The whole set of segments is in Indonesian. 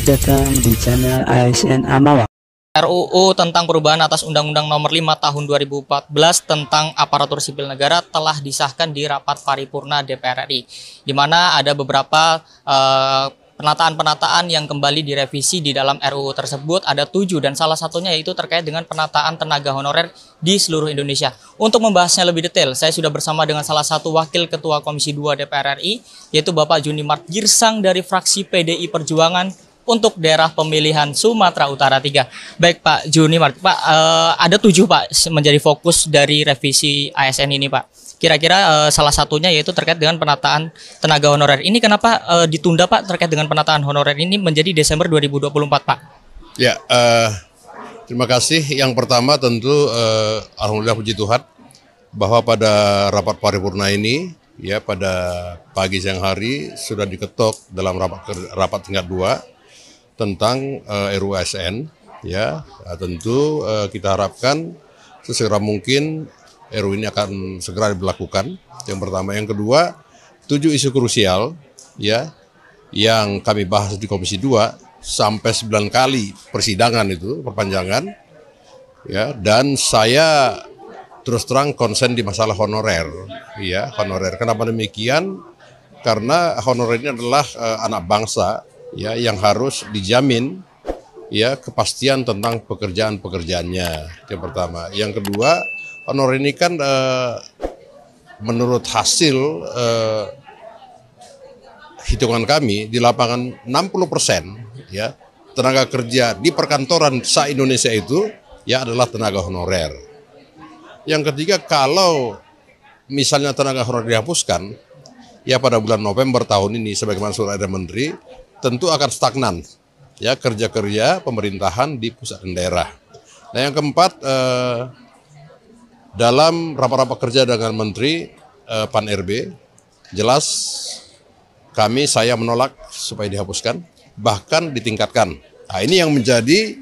datang di channel ASN Amawa. RUU tentang perubahan atas Undang-Undang Nomor 5 Tahun 2014 tentang aparatur sipil negara telah disahkan di rapat paripurna DPR RI, di mana ada beberapa penataan-penataan yang kembali direvisi di dalam RUU tersebut. Ada 7 dan salah satunya yaitu terkait dengan penataan tenaga honorer di seluruh Indonesia. Untuk membahasnya lebih detail, saya sudah bersama dengan salah satu Wakil Ketua Komisi 2 DPR RI, yaitu Bapak Junimart Girsang dari fraksi PDI Perjuangan untuk daerah pemilihan Sumatera Utara 3. Baik Pak Junimart, Pak, ada 7 Pak menjadi fokus dari revisi ASN ini Pak. Kira-kira salah satunya yaitu terkait dengan penataan tenaga honorer. Ini kenapa ditunda Pak terkait dengan penataan honorer ini menjadi Desember 2024 Pak? Ya, terima kasih. Yang pertama tentu alhamdulillah puji Tuhan bahwa pada rapat paripurna ini ya pada pagi siang hari sudah diketok dalam rapat tingkat 2 tentang RUU ASN ya. Tentu kita harapkan sesegera mungkin RUU ini akan segera diberlakukan. Yang pertama, yang kedua, 7 isu krusial ya yang kami bahas di Komisi 2 sampai 9 kali persidangan itu perpanjangan ya, dan saya terus terang konsen di masalah honorer ya, honorer. Kenapa demikian? Karena honorer ini adalah anak bangsa ya yang harus dijamin ya kepastian tentang pekerjaannya. Yang pertama, yang kedua, honorer ini kan menurut hasil hitungan kami di lapangan 60% ya tenaga kerja di perkantoran se-Indonesia itu ya adalah tenaga honorer. Yang ketiga, kalau misalnya tenaga honorer dihapuskan ya pada bulan November tahun ini sebagaimana surat edaran Menteri, tentu akan stagnan ya kerja-kerja pemerintahan di pusat dan daerah. Nah, yang keempat, dalam rapat-rapat kerja dengan Menteri Pan RB, jelas saya menolak supaya dihapuskan, bahkan ditingkatkan. Nah, ini yang menjadi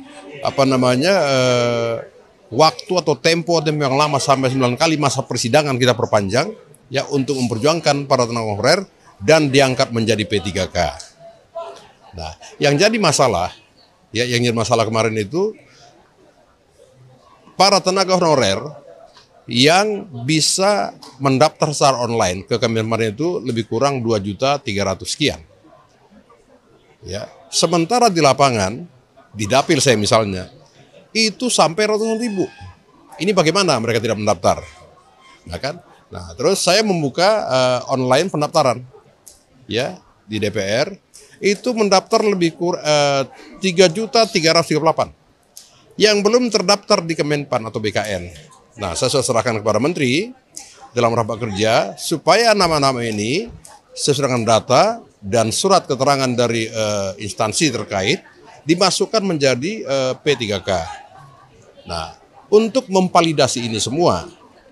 waktu atau tempo yang lama sampai 9 kali masa persidangan kita perpanjang ya untuk memperjuangkan para tenaga honorer dan diangkat menjadi P3K. Nah, yang jadi masalah kemarin itu para tenaga honorer yang bisa mendaftar secara online ke Kementerian itu lebih kurang 2.300.000 sekian. Ya, sementara di lapangan, di dapil saya misalnya, itu sampai ratusan ribu. Ini bagaimana mereka tidak mendaftar? Nah, kan? Nah, terus saya membuka online pendaftaran ya di DPR, itu mendaftar lebih kurang 3.338 yang belum terdaftar di Kemenpan atau BKN. Nah, saya sudah serahkan kepada Menteri dalam rapat kerja supaya nama-nama ini sesuai dengan data dan surat keterangan dari instansi terkait dimasukkan menjadi P3K. Nah, untuk memvalidasi ini semua,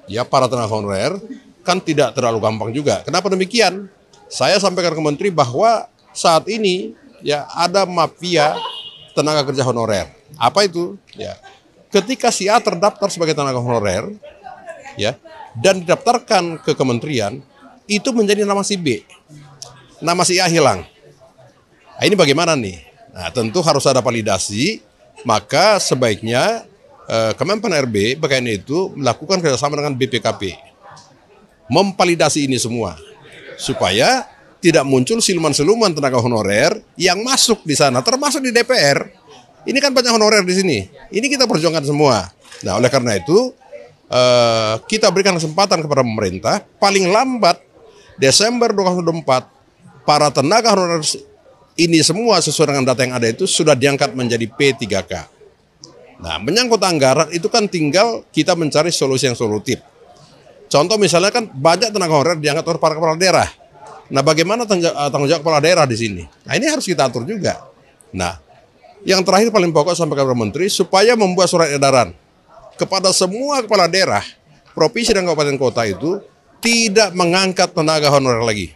ya para tenaga honorer kan tidak terlalu gampang juga. Kenapa demikian? Saya sampaikan ke Menteri bahwa saat ini ya ada mafia tenaga kerja honorer. Apa itu? Ya. Ketika si A terdaftar sebagai tenaga honorer ya dan didaftarkan ke kementerian, itu menjadi nama si B. Nama si A hilang. Nah, ini bagaimana nih? Nah, tentu harus ada validasi, maka sebaiknya Kemenpan RB BKN itu melakukan kerjasama dengan BPKP. Memvalidasi ini semua supaya tidak muncul siluman-siluman tenaga honorer yang masuk di sana, termasuk di DPR. Ini kan banyak honorer di sini. Ini kita perjuangkan semua. Nah, oleh karena itu kita berikan kesempatan kepada pemerintah paling lambat Desember 2024 para tenaga honorer ini semua sesuai dengan data yang ada itu sudah diangkat menjadi P3K. Nah, menyangkut anggaran itu kan tinggal kita mencari solusi yang solutif. Contoh misalnya kan banyak tenaga honorer diangkat oleh para kepala daerah. Nah, bagaimana tanggung jawab kepala daerah di sini? Nah, ini harus kita atur juga. Nah, yang terakhir paling pokok sampai kepada Menteri supaya membuat surat edaran kepada semua kepala daerah, provinsi dan kabupaten kota itu tidak mengangkat tenaga honorer lagi.